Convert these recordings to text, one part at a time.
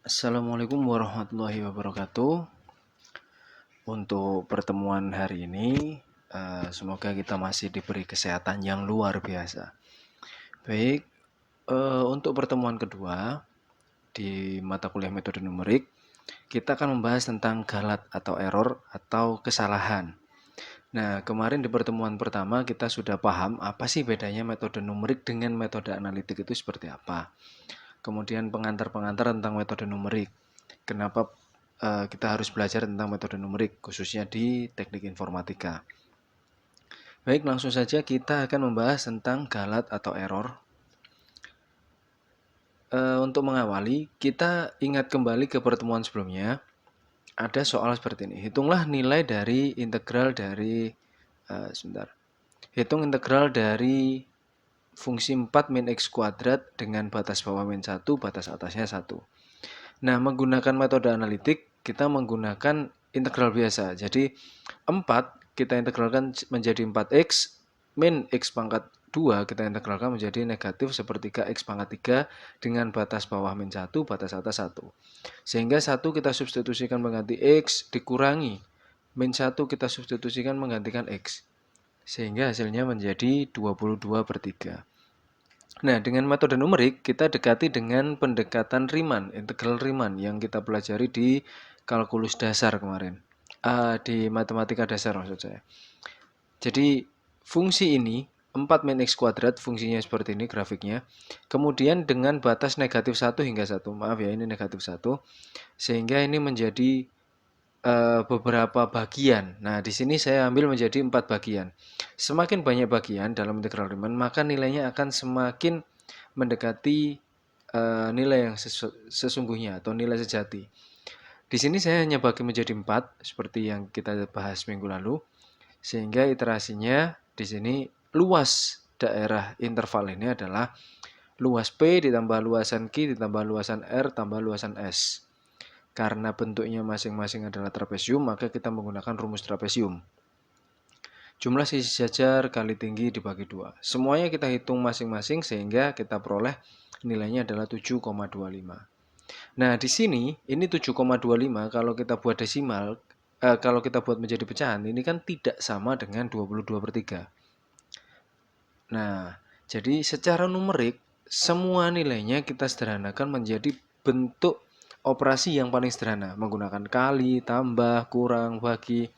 Assalamualaikum warahmatullahi wabarakatuh. Untuk pertemuan hari ini, semoga kita masih diberi kesehatan yang luar biasa. Baik, untuk pertemuan kedua di mata kuliah metode numerik, kita akan membahas tentang galat atau error atau kesalahan. Nah, kemarin di pertemuan pertama kita sudah paham apa sih bedanya metode numerik dengan metode analitik itu seperti apa. Kemudian pengantar-pengantar tentang metode numerik. Kenapa kita harus belajar tentang metode numerik, khususnya di teknik informatika. Baik, langsung saja kita akan membahas tentang galat atau error. Untuk mengawali, kita ingat kembali ke pertemuan sebelumnya. Ada soal seperti ini. Hitunglah nilai dari integral dari Hitung integral dari fungsi 4 min x kuadrat dengan batas bawah min 1, batas atasnya 1. Nah, menggunakan metode analitik, kita menggunakan integral biasa. Jadi, 4 kita integralkan menjadi 4x, min x pangkat 2 kita integralkan menjadi negatif sepertiga x pangkat 3 dengan batas bawah min 1, batas atas 1. Sehingga 1 kita substitusikan mengganti x, dikurangi. Min 1 kita substitusikan menggantikan x. Sehingga hasilnya menjadi 22/3. Nah, dengan metode numerik, kita dekati dengan pendekatan Riemann, integral Riemann yang kita pelajari di kalkulus dasar kemarin. Di matematika dasar maksud saya. Jadi, fungsi ini, 4 min x kuadrat, fungsinya seperti ini grafiknya. Kemudian dengan batas negatif 1 hingga 1. Maaf ya, ini negatif 1. Sehingga ini menjadi beberapa bagian. Nah, di sini saya ambil menjadi 4 bagian. Semakin banyak bagian dalam integral Riemann, maka nilainya akan semakin mendekati nilai yang sesungguhnya atau nilai sejati. Di sini saya hanya bagi menjadi 4 seperti yang kita bahas minggu lalu, sehingga iterasinya di sini luas daerah interval ini adalah luas P ditambah luasan Q ditambah luasan R tambah luasan S. Karena bentuknya masing-masing adalah trapesium, maka kita menggunakan rumus trapesium. Jumlah sisi jajar kali tinggi dibagi 2. Semuanya kita hitung masing-masing sehingga kita peroleh nilainya adalah 7,25. Nah, di sini ini 7,25 kalau kita buat desimal, kalau kita buat menjadi pecahan, ini kan tidak sama dengan 22/3. Nah, jadi secara numerik, semua nilainya kita sederhanakan menjadi bentuk operasi yang paling sederhana, menggunakan kali, tambah, kurang, bagi.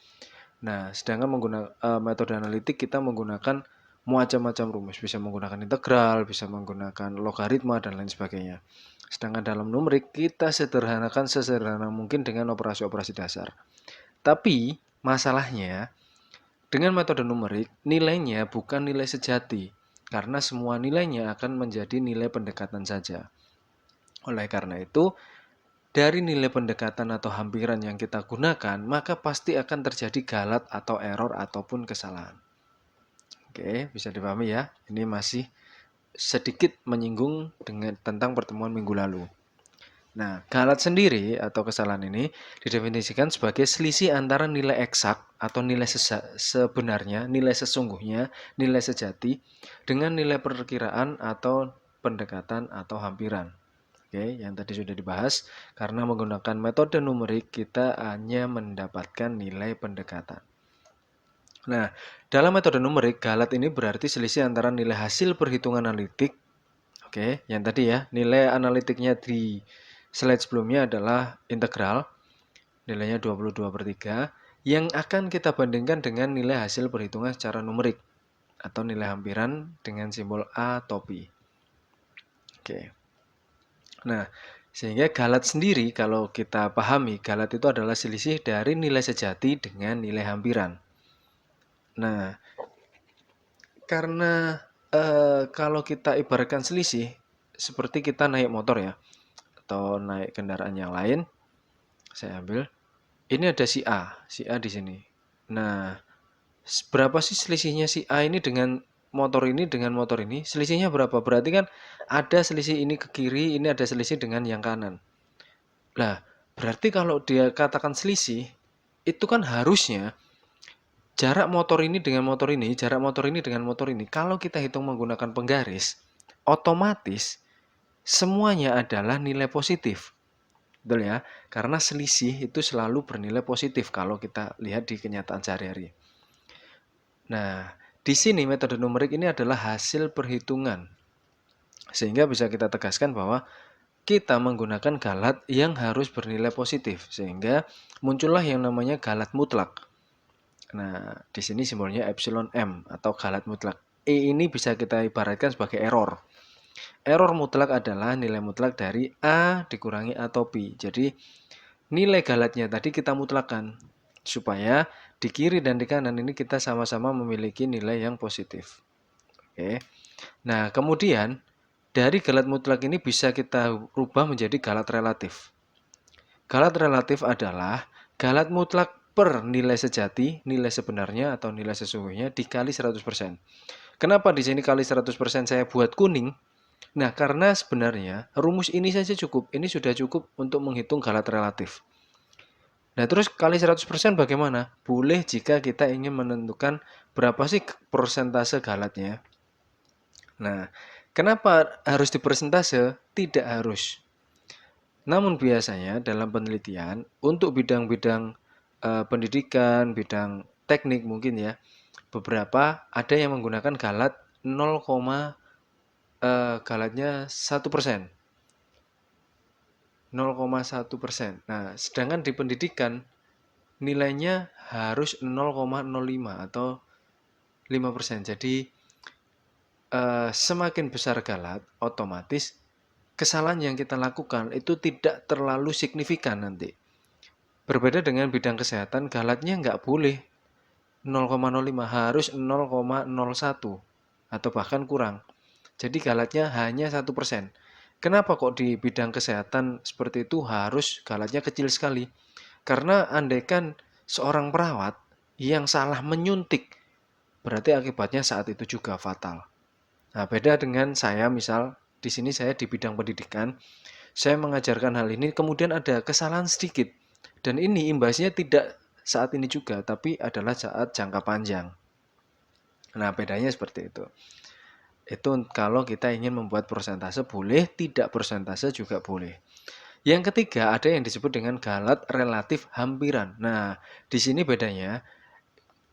Nah, sedangkan menggunakan metode analitik kita menggunakan macam-macam rumus, bisa menggunakan integral, bisa menggunakan logaritma dan lain sebagainya. Sedangkan dalam numerik kita sederhanakan sesederhana mungkin dengan operasi-operasi dasar. Tapi masalahnya dengan metode numerik nilainya bukan nilai sejati karena semua nilainya akan menjadi nilai pendekatan saja. Oleh karena itu, dari nilai pendekatan atau hampiran yang kita gunakan, maka pasti akan terjadi galat atau error ataupun kesalahan. Oke, bisa dipahami ya. Ini masih sedikit menyinggung tentang pertemuan minggu lalu. Nah, galat sendiri atau kesalahan ini didefinisikan sebagai selisih antara nilai eksak atau nilai sebenarnya, nilai sesungguhnya, nilai sejati dengan nilai perkiraan atau pendekatan atau hampiran. Oke, yang tadi sudah dibahas, karena menggunakan metode numerik kita hanya mendapatkan nilai pendekatan. Nah, dalam metode numerik, galat ini berarti selisih antara nilai hasil perhitungan analitik, oke, yang tadi ya, nilai analitiknya di slide sebelumnya adalah integral, nilainya 22/3, yang akan kita bandingkan dengan nilai hasil perhitungan secara numerik, atau nilai hampiran dengan simbol A atau P. Oke. Nah, sehingga galat sendiri kalau kita pahami, galat itu adalah selisih dari nilai sejati dengan nilai hampiran. Nah, karena kalau kita ibaratkan selisih, seperti kita naik motor ya, atau naik kendaraan yang lain, saya ambil, ini ada si A di sini. Nah, berapa sih selisihnya si A ini dengan motor ini dengan motor ini? Selisihnya berapa? Berarti kan ada selisih ini ke kiri, ini ada selisih dengan yang kanan. Nah, berarti kalau dia katakan selisih, itu kan harusnya jarak motor ini dengan motor ini, jarak motor ini dengan motor ini, kalau kita hitung menggunakan penggaris, otomatis semuanya adalah nilai positif. Betul ya? Karena selisih itu selalu bernilai positif kalau kita lihat di kenyataan sehari-hari. Nah, di sini metode numerik ini adalah hasil perhitungan. Sehingga bisa kita tegaskan bahwa kita menggunakan galat yang harus bernilai positif. Sehingga muncullah yang namanya galat mutlak. Nah, di sini simbolnya epsilon M atau galat mutlak. E ini bisa kita ibaratkan sebagai error. Error mutlak adalah nilai mutlak dari A dikurangi A topi. Jadi, nilai galatnya tadi kita mutlakkan. Supaya di kiri dan di kanan ini kita sama-sama memiliki nilai yang positif. Oke. Nah, kemudian dari galat mutlak ini bisa kita rubah menjadi galat relatif. Galat relatif adalah galat mutlak per nilai sejati, nilai sebenarnya atau nilai sesungguhnya dikali 100%. Kenapa di sini kali 100% saya buat kuning? Nah, karena sebenarnya rumus ini saja cukup. Ini sudah cukup untuk menghitung galat relatif. Nah, terus kali 100% bagaimana? Boleh jika kita ingin menentukan berapa sih persentase galatnya. Nah, kenapa harus dipersentase? Tidak harus. Namun biasanya dalam penelitian untuk bidang-bidang pendidikan, bidang teknik mungkin ya, beberapa ada yang menggunakan galat 0, galatnya 1%. 0,1%. Nah, sedangkan di pendidikan nilainya harus 0,05 atau 5%. Jadi semakin besar galat, otomatis kesalahan yang kita lakukan itu tidak terlalu signifikan nanti. Berbeda dengan bidang kesehatan, galatnya nggak boleh 0,05, harus 0,01 atau bahkan kurang. Jadi galatnya hanya 1%. Kenapa kok di bidang kesehatan seperti itu harus galatnya kecil sekali? Karena andaikan seorang perawat yang salah menyuntik, berarti akibatnya saat itu juga fatal. Nah, beda dengan saya misal, di sini saya di bidang pendidikan, saya mengajarkan hal ini, kemudian ada kesalahan sedikit. Dan ini imbasnya tidak saat ini juga, tapi adalah saat jangka panjang. Nah, bedanya seperti itu. Itu kalau kita ingin membuat persentase boleh, tidak persentase juga boleh. Yang ketiga ada yang disebut dengan galat relatif hampiran. Nah, di sini bedanya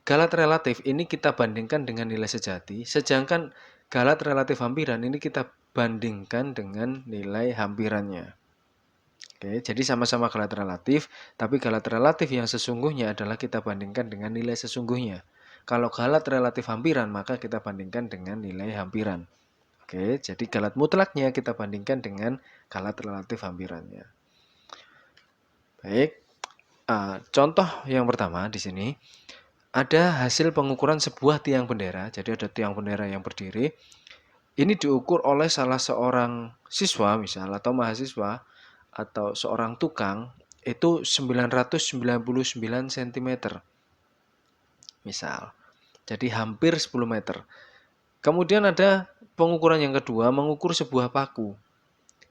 galat relatif ini kita bandingkan dengan nilai sejati, sedangkan galat relatif hampiran ini kita bandingkan dengan nilai hampirannya. Oke, jadi sama-sama galat relatif, tapi galat relatif yang sesungguhnya adalah kita bandingkan dengan nilai sesungguhnya. Kalau galat relatif hampiran, maka kita bandingkan dengan nilai hampiran. Oke, jadi galat mutlaknya kita bandingkan dengan galat relatif hampirannya. Baik, contoh yang pertama di sini ada hasil pengukuran sebuah tiang bendera. Jadi ada tiang bendera yang berdiri. Ini diukur oleh salah seorang siswa misal atau mahasiswa atau seorang tukang itu 999 cm. Misal. Jadi hampir 10 meter. Kemudian ada pengukuran yang kedua, mengukur sebuah paku.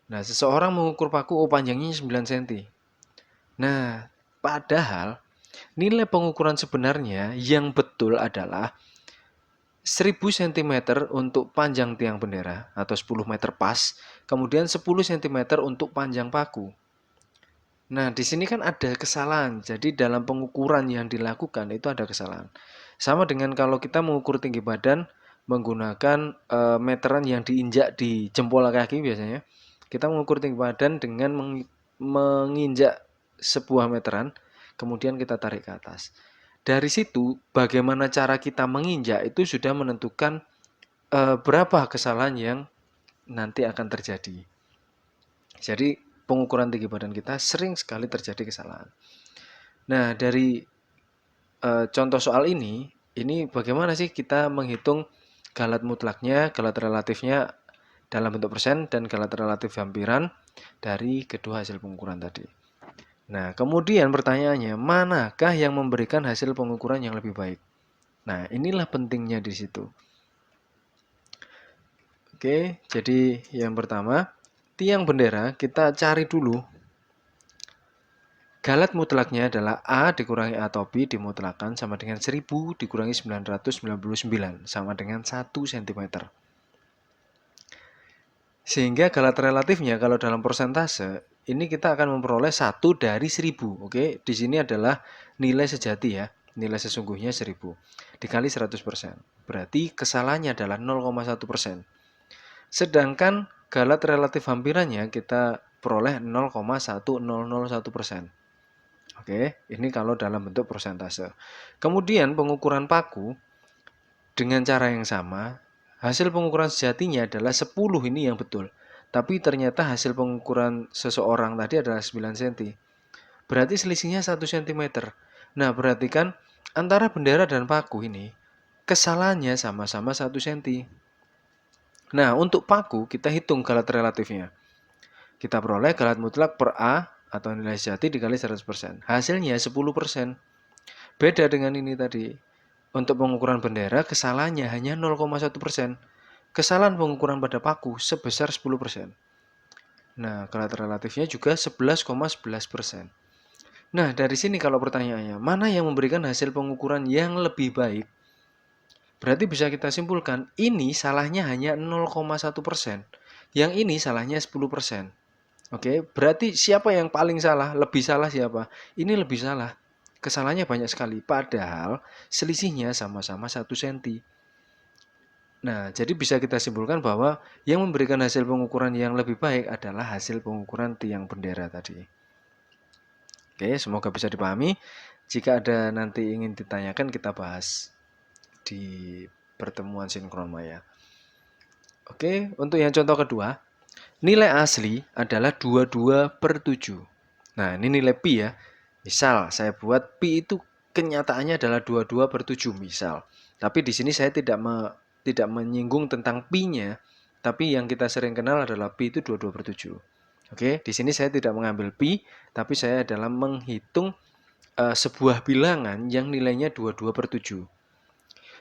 Nah, seseorang mengukur paku, panjangnya 9 cm. Nah, padahal nilai pengukuran sebenarnya yang betul adalah 1000 cm untuk panjang tiang bendera atau 10 meter pas, kemudian 10 cm untuk panjang paku. Nah, di sini kan ada kesalahan. Jadi dalam pengukuran yang dilakukan itu ada kesalahan. Sama dengan kalau kita mengukur tinggi badan menggunakan meteran yang diinjak di jempol kaki biasanya. Kita mengukur tinggi badan dengan menginjak sebuah meteran, kemudian kita tarik ke atas. Dari situ, bagaimana cara kita menginjak itu sudah menentukan berapa kesalahan yang nanti akan terjadi. Jadi, pengukuran tinggi badan kita sering sekali terjadi kesalahan. Nah, dari contoh soal ini bagaimana sih kita menghitung galat mutlaknya, galat relatifnya dalam bentuk persen dan galat relatif hampiran dari kedua hasil pengukuran tadi. Nah, kemudian pertanyaannya, manakah yang memberikan hasil pengukuran yang lebih baik? Nah, inilah pentingnya di situ. Oke, jadi yang pertama, tiang bendera kita cari dulu. Galat mutlaknya adalah A dikurangi A topi dimutlakan sama dengan 1000 dikurangi 999 sama dengan 1 cm. Sehingga galat relatifnya kalau dalam persentase ini kita akan memperoleh 1 dari 1000. Oke, di sini adalah nilai sejati ya. Nilai sesungguhnya 1000 dikali 100%. Berarti kesalahannya adalah 0,1%. Sedangkan galat relatif hampirannya kita peroleh 0,1001%. Oke, ini kalau dalam bentuk persentase. Kemudian pengukuran paku dengan cara yang sama, hasil pengukuran sejatinya adalah 10 ini yang betul. Tapi ternyata hasil pengukuran seseorang tadi adalah 9 cm. Berarti selisihnya 1 cm. Nah, berarti kan antara bendera dan paku ini kesalahannya sama-sama 1 cm. Nah, untuk paku kita hitung galat relatifnya. Kita peroleh galat mutlak per A atau nilai sejati dikali 100%. Hasilnya 10%. Beda dengan ini tadi. Untuk pengukuran bendera, kesalahannya hanya 0,1%. Kesalahan pengukuran pada paku sebesar 10%. Nah, galat relatifnya juga 11,11%. Nah, dari sini kalau pertanyaannya, mana yang memberikan hasil pengukuran yang lebih baik? Berarti bisa kita simpulkan, ini salahnya hanya 0,1%. Yang ini salahnya 10%. Oke, berarti siapa yang paling salah? Lebih salah siapa? Ini lebih salah. Kesalahannya banyak sekali, padahal selisihnya sama-sama 1 cm. Nah, jadi bisa kita simpulkan bahwa yang memberikan hasil pengukuran yang lebih baik adalah hasil pengukuran tiang bendera tadi. Oke, semoga bisa dipahami. Jika ada nanti ingin ditanyakan, kita bahas di pertemuan sinkron maya. Oke, untuk yang contoh kedua, nilai asli adalah 22/7. Nah, ini nilai pi ya. Misal saya buat pi itu kenyataannya adalah 22/7 misal. Tapi di sini saya tidak menyinggung tentang pi-nya, tapi yang kita sering kenal adalah pi itu 22/7. Oke, di sini saya tidak mengambil pi, tapi saya adalah menghitung sebuah bilangan yang nilainya 22/7.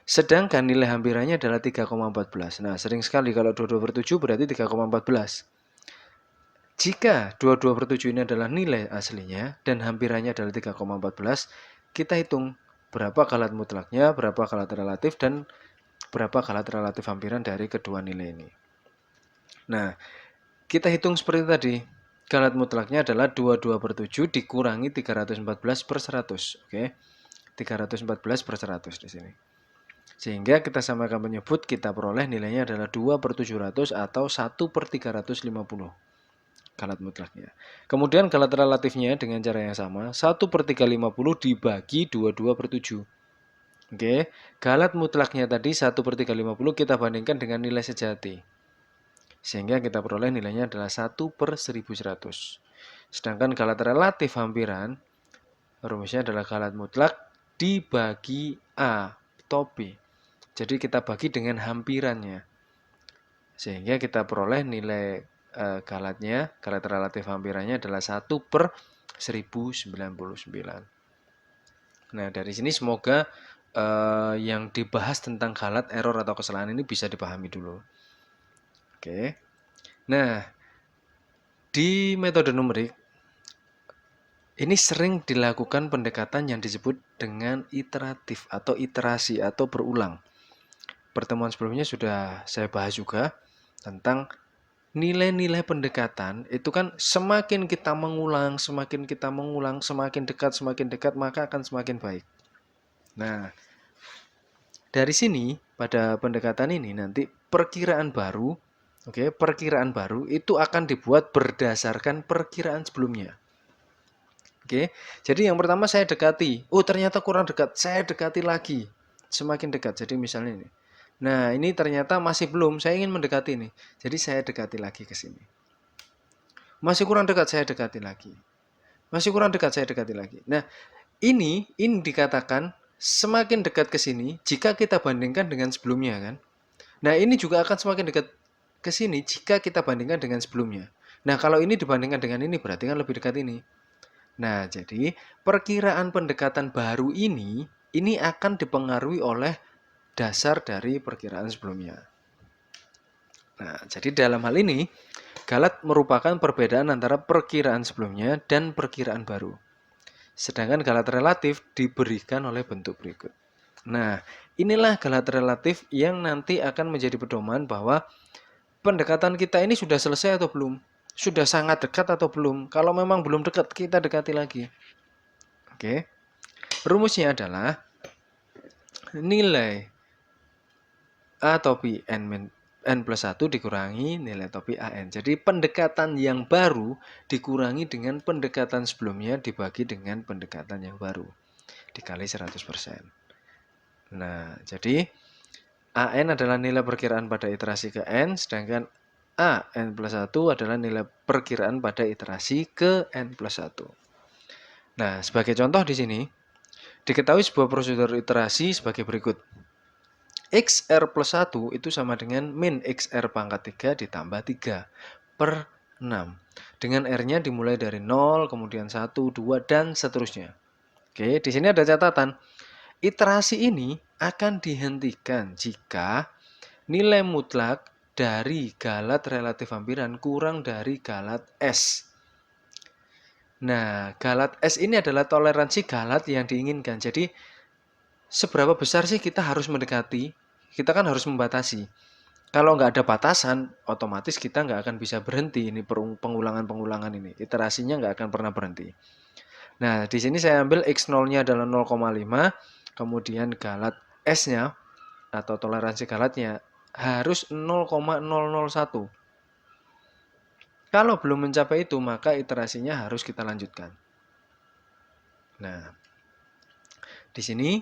Sedangkan nilai hampirannya adalah 3,14. Nah, sering sekali kalau 22/7 berarti 3,14. Jika 22/7 ini adalah nilai aslinya dan hampirannya adalah 3,14, kita hitung berapa galat mutlaknya, berapa galat relatif, dan berapa galat relatif hampiran dari kedua nilai ini. Nah, kita hitung seperti tadi. Galat mutlaknya adalah 22/7 dikurangi 314/100. Oke, 314/100 di sini. Sehingga kita samakan penyebut, kita peroleh nilainya adalah 2/700 atau 1/350. Galat mutlaknya. Kemudian galat relatifnya dengan cara yang sama, 1/350 dibagi 22/7. Oke, galat mutlaknya tadi 1/350 kita bandingkan dengan nilai sejati. Sehingga kita peroleh nilainya adalah 1/1100. Sedangkan galat relatif hampiran, rumusnya adalah galat mutlak dibagi A atau B. Jadi kita bagi dengan hampirannya. Sehingga kita peroleh nilai galatnya, galat relatif hampirannya adalah 1/1099. Nah, dari sini semoga yang dibahas tentang galat, error, atau kesalahan ini bisa dipahami dulu. Oke. Nah, di metode numerik, ini sering dilakukan pendekatan yang disebut dengan iteratif atau iterasi atau berulang. Pertemuan sebelumnya sudah saya bahas juga tentang nilai-nilai pendekatan itu kan semakin kita mengulang, semakin semakin dekat, maka akan semakin baik. Nah, dari sini pada pendekatan ini nanti perkiraan baru, perkiraan baru itu akan dibuat berdasarkan perkiraan sebelumnya. Oke, jadi yang pertama saya dekati, oh ternyata kurang dekat, saya dekati lagi, semakin dekat. Jadi misalnya ini. Nah, ini ternyata masih belum, saya ingin mendekati nih. Jadi saya dekati lagi ke sini. Masih kurang dekat, saya dekati lagi. Masih kurang dekat, saya dekati lagi. Nah, ini dikatakan semakin dekat ke sini jika kita bandingkan dengan sebelumnya kan. Nah, ini juga akan semakin dekat ke sini jika kita bandingkan dengan sebelumnya. Nah, kalau ini dibandingkan dengan ini berarti kan lebih dekat ini. Nah, jadi perkiraan pendekatan baru ini akan dipengaruhi oleh dasar dari perkiraan sebelumnya. Nah, jadi dalam hal ini, galat merupakan perbedaan antara perkiraan sebelumnya dan perkiraan baru. Sedangkan galat relatif diberikan oleh bentuk berikut. Nah, inilah galat relatif yang nanti akan menjadi pedoman bahwa pendekatan kita ini sudah selesai atau belum. sudah sangat dekat atau belum. Kalau memang belum dekat, kita dekati lagi. Oke. Rumusnya adalah nilai A topi N plus 1 dikurangi nilai topi AN. Jadi pendekatan yang baru dikurangi dengan pendekatan sebelumnya dibagi dengan pendekatan yang baru. Dikali 100%. Nah, jadi AN adalah nilai perkiraan pada iterasi ke N, sedangkan AN plus 1 adalah nilai perkiraan pada iterasi ke N plus 1. Nah, sebagai contoh di sini, diketahui sebuah prosedur iterasi sebagai berikut. XR plus 1 itu sama dengan min XR pangkat 3 ditambah 3 per 6. Dengan R-nya dimulai dari 0, kemudian 1, 2, dan seterusnya. Oke, di sini ada catatan. Iterasi ini akan dihentikan jika nilai mutlak dari galat relatif hampiran kurang dari galat S. Nah, galat S ini adalah toleransi galat yang diinginkan. Jadi, seberapa besar sih kita harus mendekati? Kita kan harus membatasi. Kalau nggak ada batasan, otomatis kita nggak akan bisa berhenti. Ini pengulangan-pengulangan ini. Iterasinya nggak akan pernah berhenti. Nah, di sini saya ambil X0-nya adalah 0,5. Kemudian galat S-nya atau toleransi galatnya harus 0,001. Kalau belum mencapai itu, maka iterasinya harus kita lanjutkan. Nah, di sini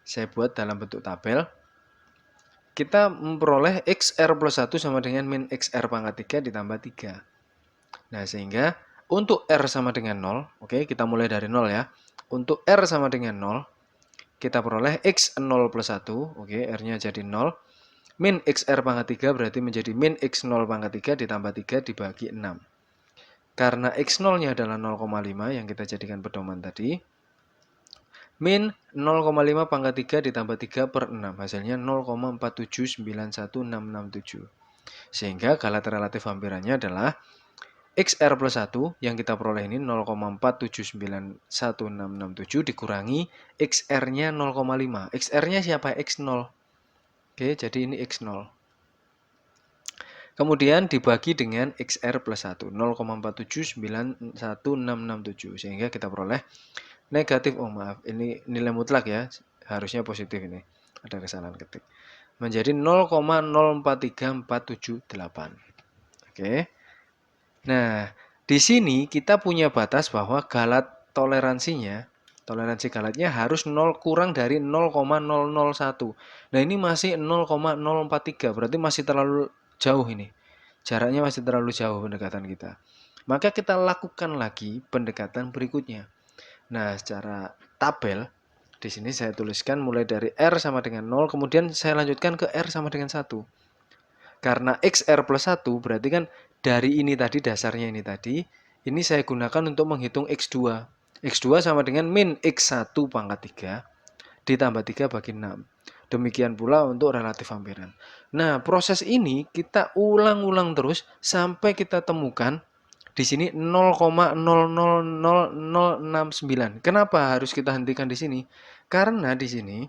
saya buat dalam bentuk tabel. Kita memperoleh XR plus 1 sama dengan min XR pangkat 3 ditambah 3. Nah, sehingga untuk R sama dengan 0, oke, kita mulai dari 0 ya. Untuk R sama dengan 0, kita peroleh X0 plus 1, oke, R-nya jadi 0. Min XR pangkat 3 berarti menjadi min X0 pangkat 3 ditambah 3 dibagi 6. Karena X0-nya adalah 0,5 yang kita jadikan pedoman tadi, min 0,5 pangkat 3 ditambah 3 per 6. Hasilnya 0,4791667. Sehingga galat relatif hampirannya adalah XR plus 1 yang kita peroleh ini 0,4791667 dikurangi XR-nya 0,5. XR-nya siapa? X0. Oke, jadi ini X0. Kemudian dibagi dengan XR plus 1, 0,4791667. Sehingga kita peroleh negatif, ini nilai mutlak ya, harusnya positif ini. Ada kesalahan ketik. Menjadi 0,043478. Oke. Nah, di sini kita punya batas bahwa galat toleransi galatnya harus 0 kurang dari 0,001. Nah, ini masih 0,043, berarti masih terlalu jauh ini. Jaraknya masih terlalu jauh pendekatan kita. Maka kita lakukan lagi pendekatan berikutnya. Nah, secara tabel, di sini saya tuliskan mulai dari R sama dengan 0, kemudian saya lanjutkan ke R sama dengan 1. Karena XR plus 1 berarti kan dari ini tadi, dasarnya ini tadi, ini saya gunakan untuk menghitung X2. X2 sama dengan min X1 pangkat 3 ditambah 3 bagi 6. Demikian pula untuk relatif hampiran. Nah, proses ini kita ulang-ulang terus sampai kita temukan di sini 0,000069. Kenapa harus kita hentikan di sini? Karena di sini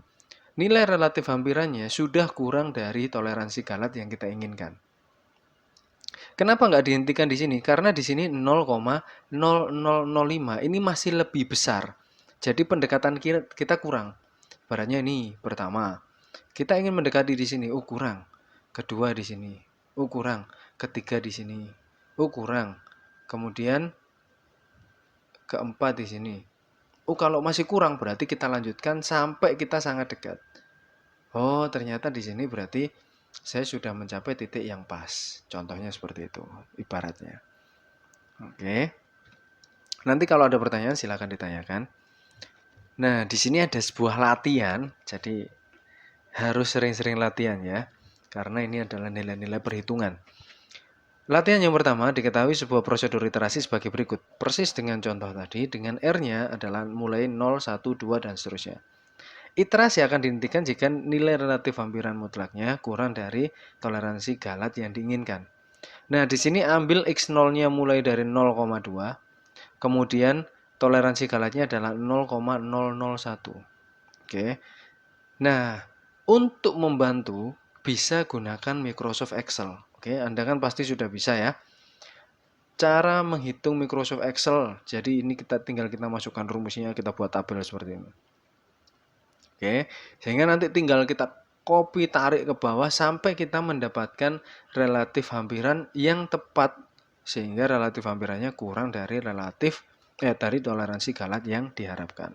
nilai relatif hampirannya sudah kurang dari toleransi galat yang kita inginkan. Kenapa nggak dihentikan di sini? Karena di sini 0,0005 ini masih lebih besar. Jadi pendekatan kita kurang. Baratnya ini pertama, kita ingin mendekati di sini, kurang. Kedua di sini, kurang. Ketiga di sini, kurang. Kemudian keempat di sini. Kalau masih kurang berarti kita lanjutkan sampai kita sangat dekat. Oh, ternyata di sini berarti saya sudah mencapai titik yang pas. Contohnya seperti itu, ibaratnya. Oke. Nanti kalau ada pertanyaan silakan ditanyakan. Nah, di sini ada sebuah latihan, jadi harus sering-sering latihan ya, karena ini adalah nilai-nilai perhitungan. Latihan yang pertama, diketahui sebuah prosedur iterasi sebagai berikut. Persis dengan contoh tadi, dengan R-nya adalah mulai 0, 1, 2, dan seterusnya. Iterasi akan dihentikan jika nilai relatif hampiran mutlaknya kurang dari toleransi galat yang diinginkan. Nah, di sini ambil X0-nya mulai dari 0,2, kemudian toleransi galatnya adalah 0,001. Oke. Nah, untuk membantu bisa gunakan Microsoft Excel. Oke, Anda kan pasti sudah bisa ya. cara menghitung Microsoft Excel. Jadi ini kita masukkan rumusnya, kita buat tabel seperti ini. Oke, sehingga nanti tinggal kita copy tarik ke bawah sampai kita mendapatkan relatif hampiran yang tepat, sehingga relatif hampirannya kurang dari dari toleransi galat yang diharapkan.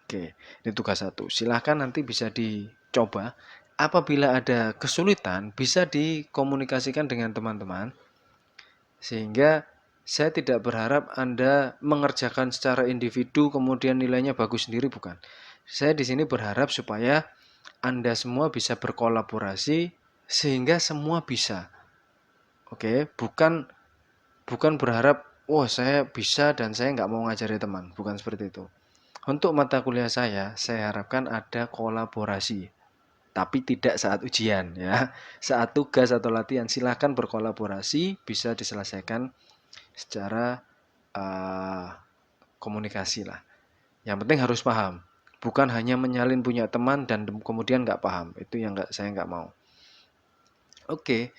Oke, ini tugas 1. Silahkan nanti bisa dicoba. Apabila ada kesulitan, bisa dikomunikasikan dengan teman-teman. Sehingga saya tidak berharap Anda mengerjakan secara individu kemudian nilainya bagus sendiri, bukan. Saya di sini berharap supaya Anda semua bisa berkolaborasi sehingga semua bisa. Oke, bukan berharap, wah saya bisa dan saya nggak mau ngajari teman. Bukan seperti itu. Untuk mata kuliah saya harapkan ada kolaborasi. Tapi tidak saat ujian ya. Saat tugas atau latihan silahkan berkolaborasi, bisa diselesaikan secara komunikasi lah. Yang penting harus paham. Bukan hanya menyalin punya teman dan kemudian nggak paham. Itu yang saya nggak mau. Oke.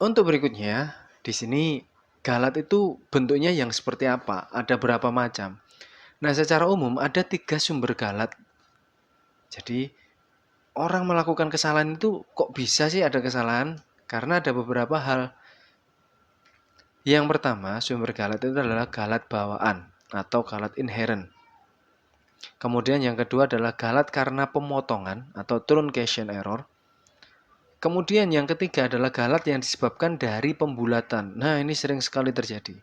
Untuk berikutnya, di sini galat itu bentuknya yang seperti apa? Ada berapa macam? Nah, secara umum ada 3 sumber galat. Jadi, orang melakukan kesalahan itu kok bisa sih ada kesalahan? Karena ada beberapa hal. Yang pertama, sumber galat itu adalah galat bawaan atau galat inherent. Kemudian yang kedua adalah galat karena pemotongan atau truncation error. Kemudian yang ketiga adalah galat yang disebabkan dari pembulatan. Nah, ini sering sekali terjadi.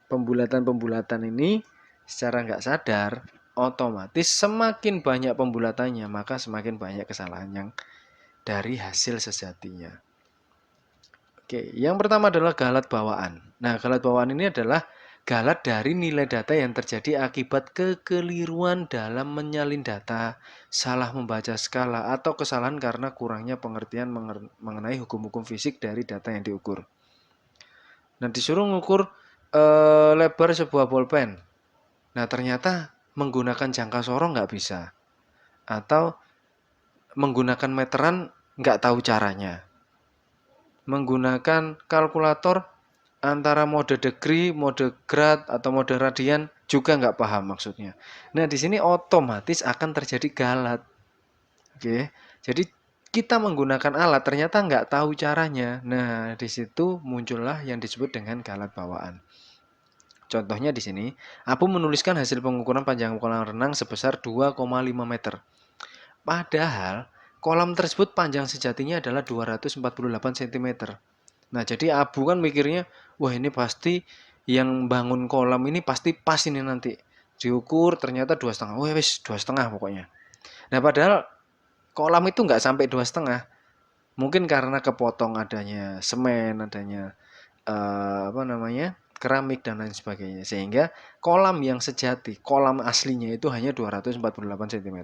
Pembulatan-pembulatan ini secara nggak sadar, otomatis semakin banyak pembulatannya, maka semakin banyak kesalahan yang dari hasil sejatinya. Oke, yang pertama adalah galat bawaan. Nah, galat bawaan ini adalah galat dari nilai data yang terjadi akibat kekeliruan dalam menyalin data, salah membaca skala, atau kesalahan karena kurangnya pengertian mengenai hukum-hukum fisik dari data yang diukur. Nah, disuruh mengukur lebar sebuah bolpen. Nah, ternyata menggunakan jangka sorong nggak bisa. Atau menggunakan meteran nggak tahu caranya. Menggunakan kalkulator antara mode degree, mode grad, atau mode radian juga nggak paham maksudnya. Nah, di sini otomatis akan terjadi galat. Oke, jadi kita menggunakan alat ternyata nggak tahu caranya. Nah, di situ muncullah yang disebut dengan galat bawaan. Contohnya di sini, Abu menuliskan hasil pengukuran panjang kolam renang sebesar 2,5 meter. Padahal, kolam tersebut panjang sejatinya adalah 248 cm. Nah, jadi Abu kan mikirnya, wah ini pasti yang bangun kolam ini pasti pas ini nanti. Diukur ternyata 2,5. Wah wis 2,5 pokoknya. Nah, padahal kolam itu nggak sampai 2,5. Mungkin karena kepotong adanya semen, adanya keramik dan lain sebagainya. Sehingga kolam yang sejati, kolam aslinya itu hanya 248 cm.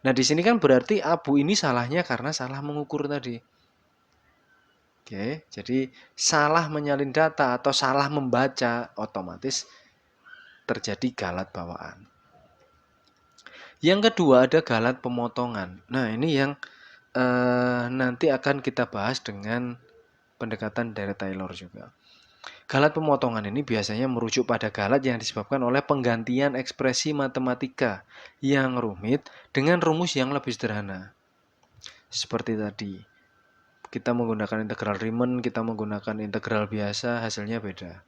Nah, di sini kan berarti Abu ini salahnya karena salah mengukur tadi. Oke, jadi salah menyalin data atau salah membaca, otomatis terjadi galat bawaan. Yang kedua ada galat pemotongan. Nah, ini yang nanti akan kita bahas dengan pendekatan dari Taylor juga. Galat pemotongan ini biasanya merujuk pada galat yang disebabkan oleh penggantian ekspresi matematika yang rumit dengan rumus yang lebih sederhana. Seperti tadi, kita menggunakan integral Riemann, kita menggunakan integral biasa, hasilnya beda.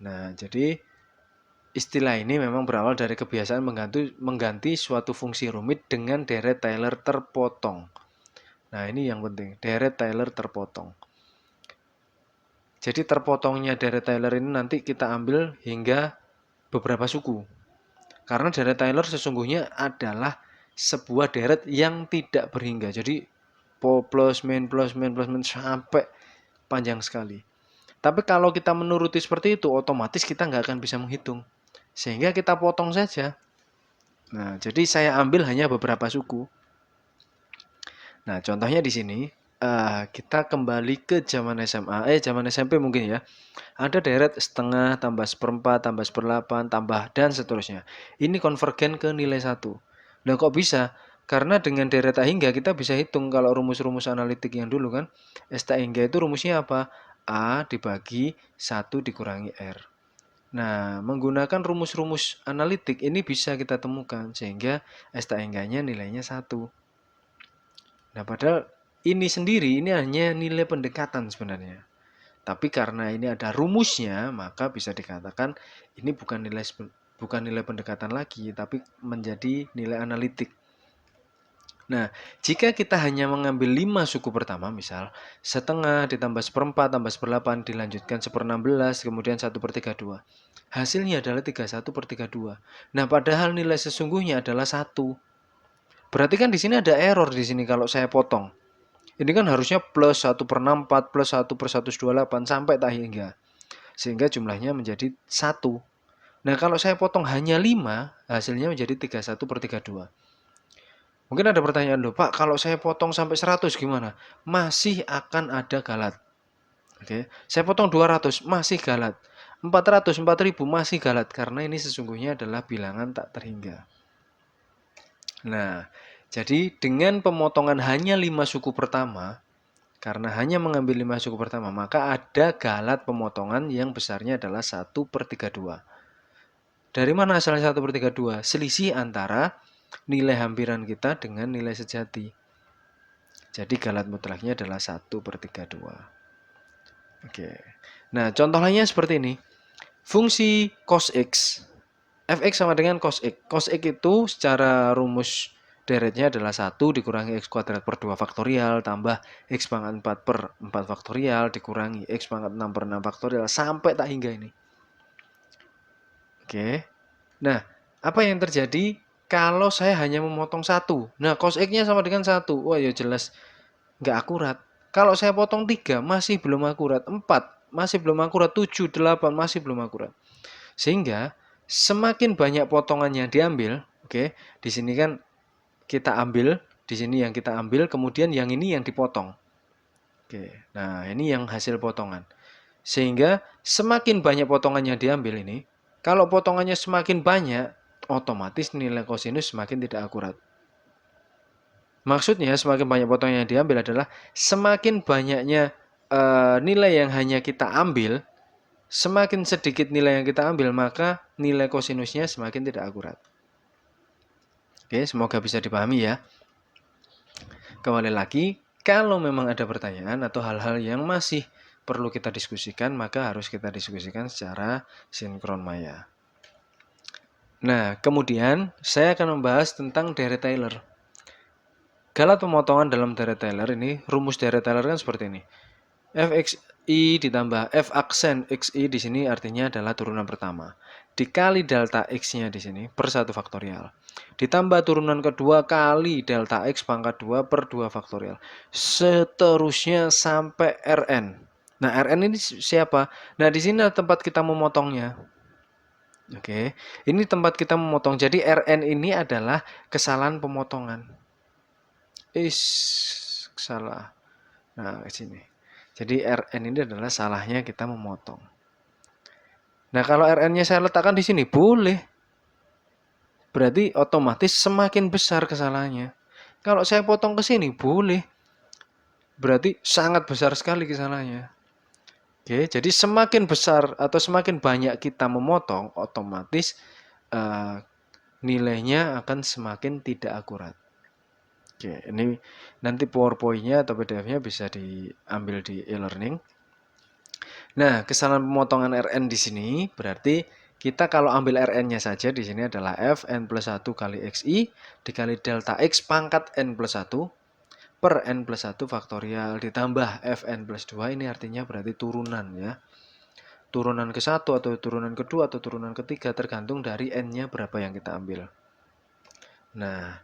Nah, jadi istilah ini memang berawal dari kebiasaan mengganti suatu fungsi rumit dengan deret Taylor terpotong. Nah, ini yang penting, deret Taylor terpotong. Jadi terpotongnya deret Taylor ini nanti kita ambil hingga beberapa suku. Karena deret Taylor sesungguhnya adalah sebuah deret yang tidak berhingga. Jadi plus min sampai panjang sekali. Tapi kalau kita menuruti seperti itu, otomatis kita nggak akan bisa menghitung. Sehingga kita potong saja. Nah, jadi saya ambil hanya beberapa suku. Nah, contohnya di sini, kita kembali ke zaman SMA, zaman SMP mungkin ya. Ada deret setengah, tambah seperempat, tambah seperdelapan, tambah, dan seterusnya. Ini konvergen ke nilai 1. Nah, kok bisa? Karena dengan deret tak hingga kita bisa hitung kalau rumus-rumus analitik yang dulu kan. S tak hingga itu rumusnya apa? A dibagi 1 dikurangi R. Nah, menggunakan rumus-rumus analitik ini bisa kita temukan sehingga S tak enggaknya nilainya 1. Nah, padahal ini sendiri ini hanya nilai pendekatan sebenarnya. Tapi karena ini ada rumusnya, maka bisa dikatakan ini bukan nilai pendekatan lagi, tapi menjadi nilai analitik. Nah, jika kita hanya mengambil 5 suku pertama, misal setengah ditambah seperempat tambah seperdelapan dilanjutkan 1/16, kemudian 1/32. Hasilnya adalah 31/32. Nah, padahal nilai sesungguhnya adalah 1. Berarti kan di sini ada error di sini kalau saya potong. Ini kan harusnya plus 1/64 plus 1/128 sampai tak hingga. Sehingga jumlahnya menjadi 1. Nah, kalau saya potong hanya 5, hasilnya menjadi 31/32. Mungkin ada pertanyaan, loh Pak, kalau saya potong sampai 100 gimana? Masih akan ada galat. Oke, saya potong 200, masih galat. 400, 4000 masih galat karena ini sesungguhnya adalah bilangan tak terhingga. Nah, jadi dengan pemotongan hanya 5 suku pertama, karena hanya mengambil 5 suku pertama, maka ada galat pemotongan yang besarnya adalah 1/32. Dari mana asalnya 1/32? Selisih antara nilai hampiran kita dengan nilai sejati. Jadi galat mutlaknya adalah 1/32. Oke. Nah, contoh lainnya seperti ini. Fungsi cos X. Fx sama dengan cos X. Cos X itu secara rumus deretnya adalah 1 dikurangi X kuadrat per 2 faktorial tambah X pangkat 4 per 4 faktorial dikurangi X pangkat 6 per 6 faktorial sampai tak hingga ini. Oke. Nah, apa yang terjadi kalau saya hanya memotong 1? Nah, cos X-nya sama dengan 1. Wah, ya jelas nggak akurat. Kalau saya potong 3 masih belum akurat, 4 masih belum akurat, 7, 8 masih belum akurat. Sehingga semakin banyak potongan yang diambil, oke, di sini kan kita ambil, di sini yang kita ambil, kemudian yang ini yang dipotong. Oke, nah ini yang hasil potongan. Sehingga semakin banyak potongan yang diambil ini, kalau potongannya semakin banyak, otomatis nilai kosinus semakin tidak akurat. Maksudnya semakin banyak potongan yang diambil adalah semakin banyaknya nilai yang hanya kita ambil, semakin sedikit nilai yang kita ambil, maka nilai kosinusnya semakin tidak akurat. Oke, semoga bisa dipahami ya. Kembali lagi, kalau memang ada pertanyaan atau hal-hal yang masih perlu kita diskusikan, maka harus kita diskusikan secara sinkron maya. Nah, kemudian saya akan membahas tentang deret Taylor. Galat pemotongan dalam deret Taylor ini, rumus deret Taylor kan seperti ini. Fxi ditambah f aksen xi di sini artinya adalah turunan pertama. Dikali delta x-nya di sini per 1 faktorial. Ditambah turunan kedua kali delta x pangkat 2 per 2 faktorial. Seterusnya sampai Rn. Nah, Rn ini siapa? Nah, di sini tempat kita memotongnya. Oke, ini tempat kita memotong. Jadi Rn ini adalah kesalahan pemotongan. Salah. Nah, ke sini. Jadi Rn ini adalah salahnya kita memotong. Nah, kalau Rn-nya saya letakkan di sini, boleh. Berarti otomatis semakin besar kesalahannya. Kalau saya potong ke sini, boleh. Berarti sangat besar sekali kesalahannya. Oke, jadi semakin besar atau semakin banyak kita memotong, otomatis nilainya akan semakin tidak akurat. Oke, ini nanti PowerPoint-nya atau PDF-nya bisa diambil di e-learning. Nah, kesalahan pemotongan Rn di sini berarti kita kalau ambil Rn-nya saja di sini adalah Fn plus 1 kali Xi dikali delta X pangkat N plus 1 per N plus 1 faktorial ditambah Fn plus 2, ini artinya berarti turunan ya. Turunan ke-1 atau turunan kedua atau turunan ketiga tergantung dari N-nya berapa yang kita ambil. Nah,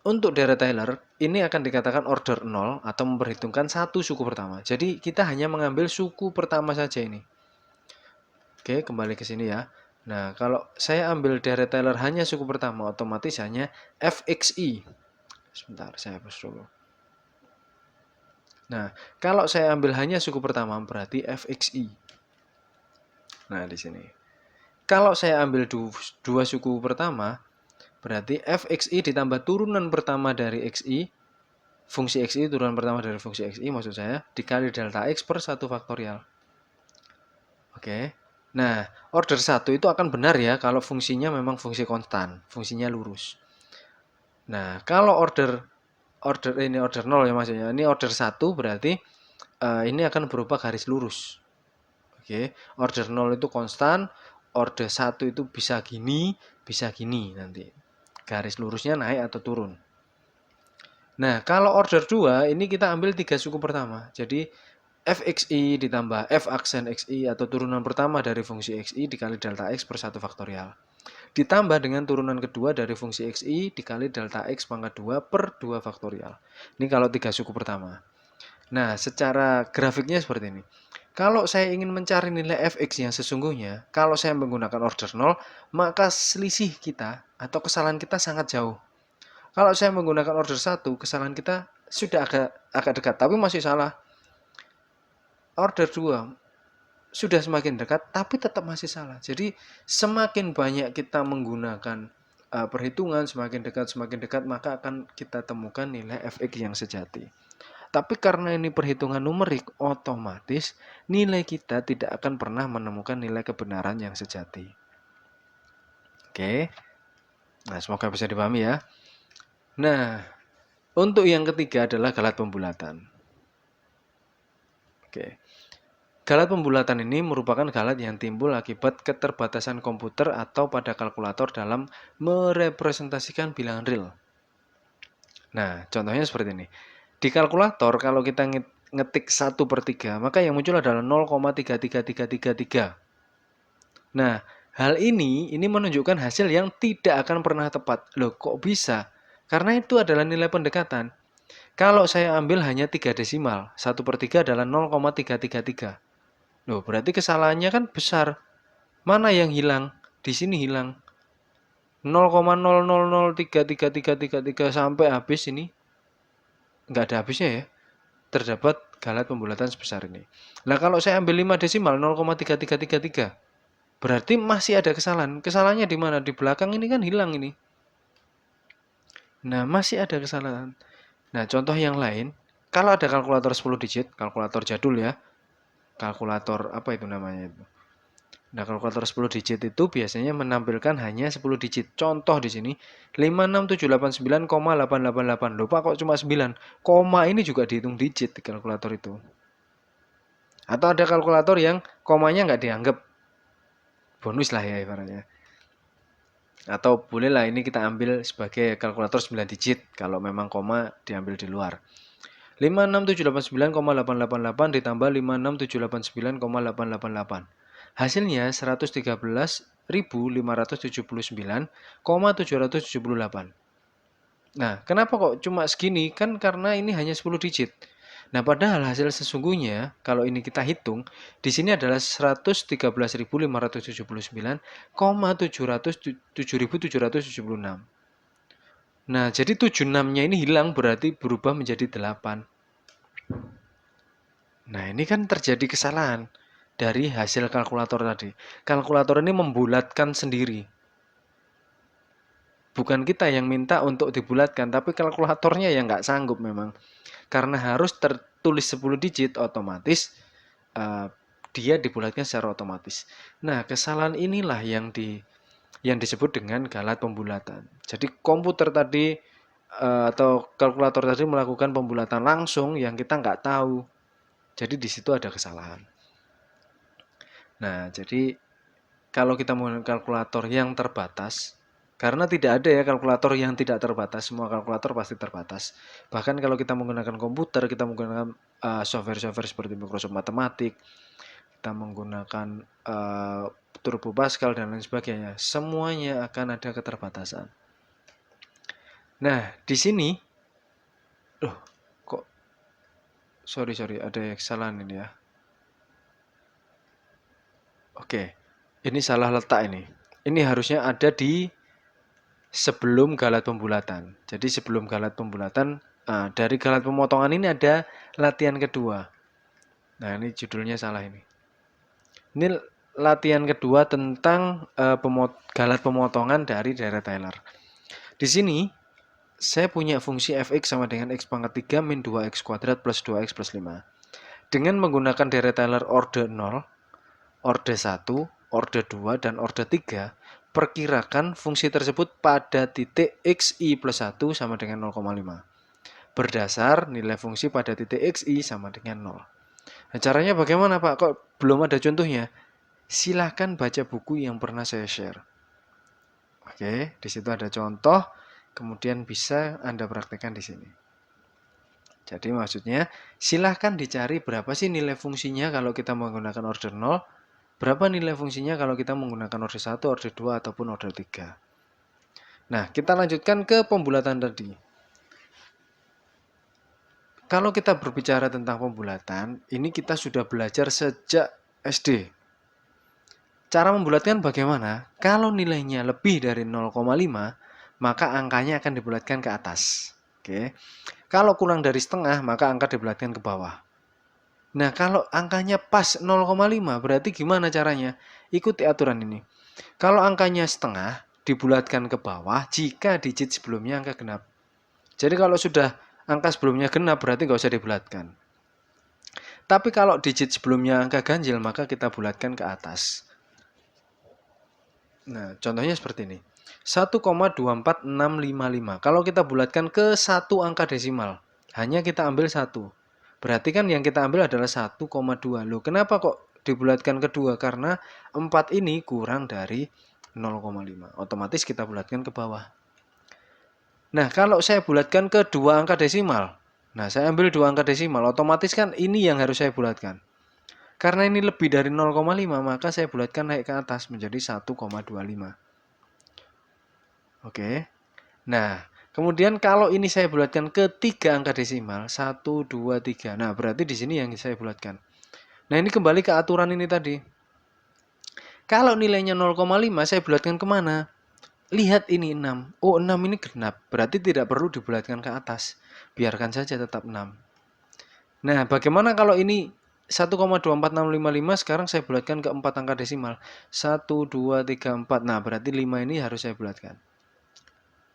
untuk deret Taylor, ini akan dikatakan order 0 atau memperhitungkan satu suku pertama. Jadi kita hanya mengambil suku pertama saja ini. Oke, kembali ke sini ya. Nah, kalau saya ambil deret Taylor hanya suku pertama, otomatis hanya Fxi. Sebentar, saya hapus dulu. Nah, kalau saya ambil hanya suku pertama, berarti Fxi. Nah, di sini. Kalau saya ambil dua suku pertama, berarti Fxi ditambah turunan pertama dari Xi fungsi XI, turunan pertama dari fungsi XI maksud saya, dikali delta X per 1 faktorial. Oke. Nah, order 1 itu akan benar ya kalau fungsinya memang fungsi konstan, fungsinya lurus. Nah, kalau order 0 ya maksudnya. Ini order 1 berarti ini akan berupa garis lurus. Oke, order 0 itu konstan, order 1 itu bisa gini nanti. Garis lurusnya naik atau turun. Nah, kalau order 2 ini kita ambil 3 suku pertama. Jadi fxi ditambah f aksen xi atau turunan pertama dari fungsi xi dikali delta x per 1 faktorial. Ditambah dengan turunan kedua dari fungsi xi dikali delta x pangkat 2 per 2 faktorial. Ini kalau 3 suku pertama. Nah, secara grafiknya seperti ini. Kalau saya ingin mencari nilai fx yang sesungguhnya, kalau saya menggunakan order 0, maka selisih kita atau kesalahan kita sangat jauh. Kalau saya menggunakan order 1, kesalahan kita sudah agak dekat, tapi masih salah. Order 2 sudah semakin dekat, tapi tetap masih salah. Jadi semakin banyak kita menggunakan perhitungan, semakin dekat, maka akan kita temukan nilai fx yang sejati. Tapi karena ini perhitungan numerik, otomatis nilai kita tidak akan pernah menemukan nilai kebenaran yang sejati. Oke, nah semoga bisa dipahami ya. Nah, untuk yang ketiga adalah galat pembulatan. Oke. Galat pembulatan ini merupakan galat yang timbul akibat keterbatasan komputer atau pada kalkulator dalam merepresentasikan bilangan real. Nah, contohnya seperti ini. Di kalkulator, kalau kita ngetik 1/3, maka yang muncul adalah 0,33333. Nah, hal ini menunjukkan hasil yang tidak akan pernah tepat. Loh, kok bisa? Karena itu adalah nilai pendekatan. Kalau saya ambil hanya 3 desimal, 1/3 adalah 0,333. Loh, berarti kesalahannya kan besar. Mana yang hilang? Di sini hilang. 0,00033333 sampai habis ini. Nggak ada habisnya ya. Terdapat galat pembulatan sebesar ini. Nah, kalau saya ambil 5 desimal, 0,3333. Berarti masih ada kesalahan. Kesalahannya di mana? Di belakang ini kan hilang ini. Nah, masih ada kesalahan. Nah, contoh yang lain. Kalau ada kalkulator 10 digit, kalkulator jadul ya. Kalkulator apa itu namanya itu? Nah, kalkulator 10 digit itu biasanya menampilkan hanya 10 digit. Contoh di sini 56789,888. Loh Pak, kok cuma 9? Koma ini juga dihitung digit di kalkulator itu. Atau ada kalkulator yang komanya nggak dianggap. Bonus lah ya ibaratnya. Atau bolehlah ini kita ambil sebagai kalkulator 9 digit kalau memang koma diambil di luar. 56789,888 ditambah 56789,888. Hasilnya 113.579,778. Nah, kenapa kok cuma segini? Kan karena ini hanya 10 digit. Nah, padahal hasil sesungguhnya kalau ini kita hitung, di sini adalah 113.579,776. Nah, jadi 76-nya ini hilang berarti berubah menjadi 8. Nah, ini kan terjadi kesalahan dari hasil kalkulator tadi. Kalkulator ini membulatkan sendiri. Bukan kita yang minta untuk dibulatkan, tapi kalkulatornya yang nggak sanggup memang. Karena harus tertulis 10 digit, otomatis dia dibulatkan secara otomatis. Nah, kesalahan inilah yang disebut dengan galat pembulatan. Jadi komputer tadi atau kalkulator tadi melakukan pembulatan langsung yang kita nggak tahu. Jadi di situ ada kesalahan. Nah, jadi kalau kita menggunakan kalkulator yang terbatas, karena tidak ada ya kalkulator yang tidak terbatas, semua kalkulator pasti terbatas. Bahkan kalau kita menggunakan komputer, kita menggunakan software-software seperti Microsoft Matematik, kita menggunakan Turbo Pascal dan lain sebagainya, semuanya akan ada keterbatasan. Nah, di sini, kok, sorry, ada kesalahan ini ya. Oke, ini salah letak ini. Ini harusnya ada di sebelum galat pembulatan. Jadi sebelum galat pembulatan, dari galat pemotongan ini ada latihan kedua. Nah, ini judulnya salah ini. Ini latihan kedua tentang galat pemotongan dari daerah Taylor. Di sini saya punya fungsi fx sama dengan x pangkat 3 min 2x kuadrat plus 2x plus 5. Dengan menggunakan deret Taylor orde 0, orde 1, orde 2, dan orde 3, perkirakan fungsi tersebut pada titik xi plus 1 sama dengan 0,5. Berdasar nilai fungsi pada titik xi sama dengan 0. Nah, caranya bagaimana Pak? Kok belum ada contohnya? Silahkan baca buku yang pernah saya share. Oke, di situ ada contoh, kemudian bisa Anda praktekkan di sini. Jadi maksudnya, silahkan dicari berapa sih nilai fungsinya kalau kita menggunakan order 0, berapa nilai fungsinya kalau kita menggunakan order 1, order 2, ataupun order 3. Nah, kita lanjutkan ke pembulatan tadi. Kalau kita berbicara tentang pembulatan, ini kita sudah belajar sejak SD. Cara membulatkan bagaimana? Kalau nilainya lebih dari 0,5, maka angkanya akan dibulatkan ke atas. Oke. Kalau kurang dari setengah, maka angka dibulatkan ke bawah. Nah, kalau angkanya pas 0,5, berarti gimana caranya? Ikuti aturan ini. Kalau angkanya setengah, dibulatkan ke bawah jika digit sebelumnya angka genap. Jadi kalau sudah angka sebelumnya genap, berarti nggak usah dibulatkan. Tapi kalau digit sebelumnya angka ganjil, maka kita bulatkan ke atas. Nah, contohnya seperti ini. 1,24655. Kalau kita bulatkan ke satu angka desimal, hanya kita ambil 1. Berarti kan yang kita ambil adalah 1,2. Loh, kenapa kok dibulatkan ke 2? Karena 4 ini kurang dari 0,5. Otomatis kita bulatkan ke bawah. Nah, kalau saya bulatkan ke 2 angka desimal. Nah, saya ambil 2 angka desimal, otomatis kan ini yang harus saya bulatkan. Karena ini lebih dari 0,5, maka saya bulatkan naik ke atas menjadi 1,25. Oke. Nah, kemudian kalau ini saya bulatkan ke 3 angka desimal, 1, 2, 3. Nah, berarti di sini yang saya bulatkan. Nah, ini kembali ke aturan ini tadi. Kalau nilainya 0,5, saya bulatkan kemana? Lihat ini 6. Oh, 6 ini genap. Berarti tidak perlu dibulatkan ke atas. Biarkan saja tetap 6. Nah, bagaimana kalau ini 1,24655 sekarang saya bulatkan ke 4 angka desimal. 1, 2, 3, 4. Nah, berarti 5 ini harus saya bulatkan.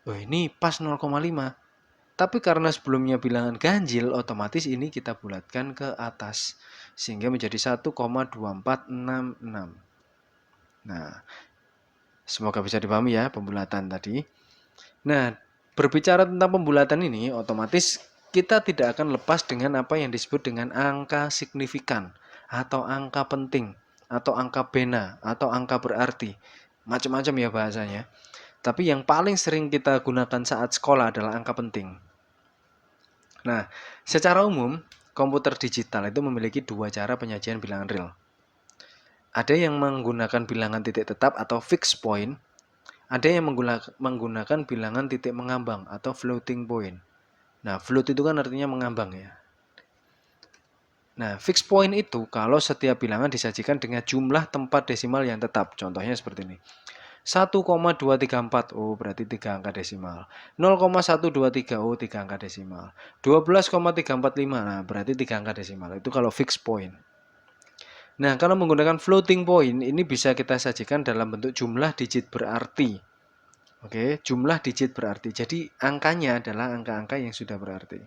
Oh, ini pas 0,5. Tapi karena sebelumnya bilangan ganjil, otomatis ini kita bulatkan ke atas. Sehingga menjadi 1,2466. Nah, semoga bisa dipahami ya pembulatan tadi. Nah, berbicara tentang pembulatan ini, otomatis kita tidak akan lepas dengan apa yang disebut dengan angka signifikan, atau angka penting, atau angka bena, atau angka berarti. Macam-macam ya bahasanya. Tapi yang paling sering kita gunakan saat sekolah adalah angka penting. Nah, secara umum, komputer digital itu memiliki 2 cara penyajian bilangan real. Ada yang menggunakan bilangan titik tetap atau fixed point. Ada yang menggunakan bilangan titik mengambang atau floating point. Nah, float itu kan artinya mengambang ya. Nah, fixed point itu kalau setiap bilangan disajikan dengan jumlah tempat desimal yang tetap. Contohnya seperti ini. 1,234, oh berarti 3 angka desimal. 0,123, oh 3 angka desimal. 12,345, nah berarti 3 angka desimal. Itu kalau fixed point. Nah, kalau menggunakan floating point, ini bisa kita sajikan dalam bentuk jumlah digit berarti. Oke, jumlah digit berarti. Jadi angkanya adalah angka-angka yang sudah berarti.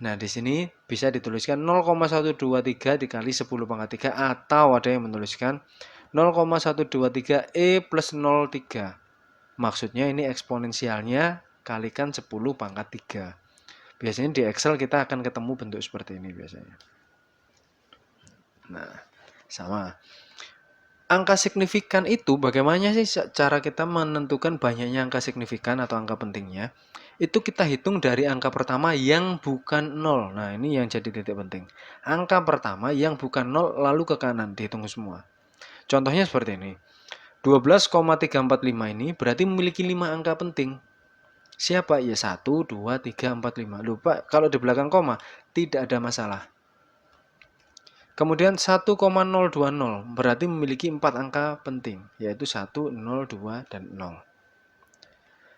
Nah, di sini bisa dituliskan 0,123 dikali 10 pangkat 3 atau ada yang menuliskan 0,123 E plus 03. Maksudnya ini eksponensialnya kalikan 10 pangkat 3. Biasanya di Excel kita akan ketemu bentuk seperti ini biasanya. Nah, sama. Angka signifikan itu bagaimana sih cara kita menentukan banyaknya angka signifikan atau angka pentingnya? Itu kita hitung dari angka pertama yang bukan 0. Nah, ini yang jadi titik penting. Angka pertama yang bukan 0 lalu ke kanan dihitung semua. Contohnya seperti ini. 12,345 ini berarti memiliki 5 angka penting. Siapa? Ya 1, 2, 3, 4, 5. Lupa kalau di belakang koma tidak ada masalah. Kemudian 1,020 berarti memiliki 4 angka penting, yaitu 1, 0, 2, dan 0.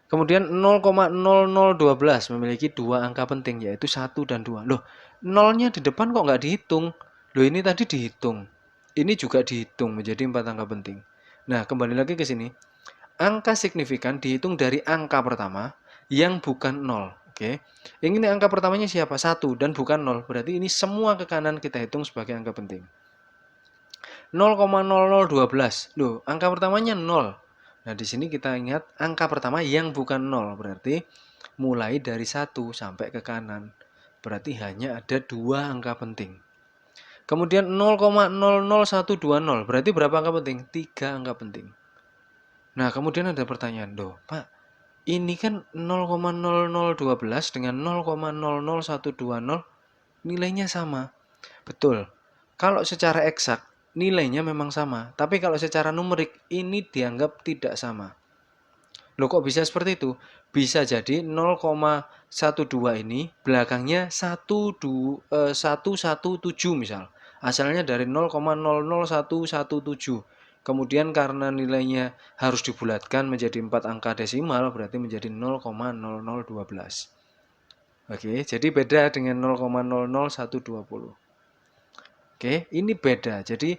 Kemudian 0,0012 memiliki 2 angka penting, yaitu 1 dan 2. Loh, nolnya di depan kok nggak dihitung? Loh, ini tadi dihitung. Ini juga dihitung menjadi 4 angka penting. Nah, kembali lagi ke sini. Angka signifikan dihitung dari angka pertama yang bukan 0. Oke. Ini angka pertamanya siapa? 1 dan bukan 0. Berarti ini semua ke kanan kita hitung sebagai angka penting. 0,0012. Loh, angka pertamanya 0. Nah, di sini kita ingat angka pertama yang bukan 0. Berarti mulai dari 1 sampai ke kanan. Berarti hanya ada 2 angka penting. Kemudian 0,00120. Berarti berapa angka penting? 3 angka penting. Nah, kemudian ada pertanyaan, "Loh, Pak, ini kan 0,0012 dengan 0,00120 nilainya sama." Betul. Kalau secara eksak nilainya memang sama, tapi kalau secara numerik ini dianggap tidak sama. Loh, kok bisa seperti itu? Bisa jadi 0,12 ini belakangnya 117 misal. Asalnya dari 0,00117. Kemudian karena nilainya harus dibulatkan menjadi 4 angka desimal, berarti menjadi 0,0012. Oke, jadi beda dengan 0,00120. Oke, ini beda. Jadi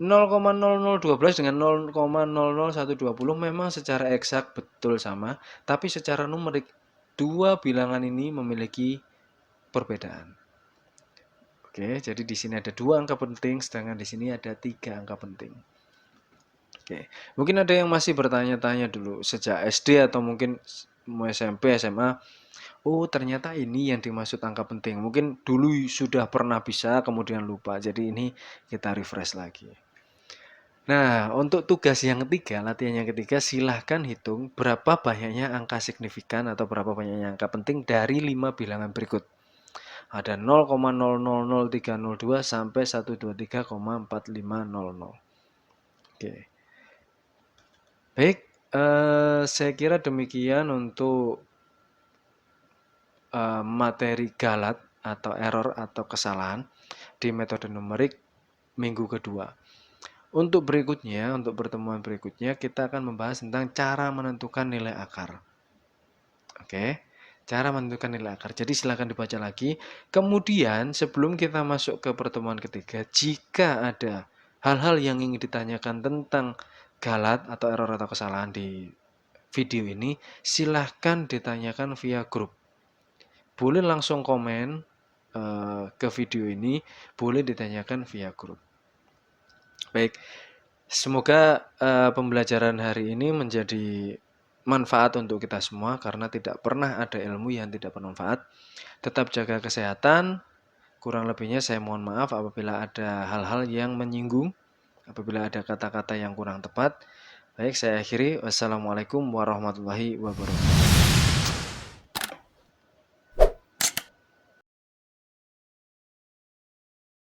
0,0012 dengan 0,00120 memang secara eksak betul sama, tapi secara numerik dua bilangan ini memiliki perbedaan. Oke, jadi di sini ada 2 angka penting, sedangkan di sini ada 3 angka penting. Oke, mungkin ada yang masih bertanya-tanya dulu sejak SD atau mungkin SMP, SMA. Oh, ternyata ini yang dimaksud angka penting. Mungkin dulu sudah pernah bisa, kemudian lupa. Jadi ini kita refresh lagi. Nah, untuk tugas yang ketiga, latihan yang ketiga, silahkan hitung berapa banyaknya angka signifikan atau berapa banyaknya angka penting dari 5 bilangan berikut. Ada 0,000302 sampai 123,4500. Oke. Baik, saya kira demikian untuk materi galat atau error atau kesalahan di metode numerik minggu kedua. Untuk berikutnya, untuk pertemuan berikutnya, kita akan membahas tentang cara menentukan nilai akar. Oke, cara menentukan nilai akar. Jadi silakan dibaca lagi. Kemudian sebelum kita masuk ke pertemuan ketiga, jika ada hal-hal yang ingin ditanyakan tentang galat atau error atau kesalahan di video ini, silahkan ditanyakan via grup. Boleh langsung komen ke video ini, boleh ditanyakan via grup. Baik, semoga pembelajaran hari ini menjadi manfaat untuk kita semua karena tidak pernah ada ilmu yang tidak bermanfaat. Tetap jaga kesehatan. Kurang lebihnya saya mohon maaf apabila ada hal-hal yang menyinggung, apabila ada kata-kata yang kurang tepat. Baik, saya akhiri. Wassalamualaikum warahmatullahi wabarakatuh.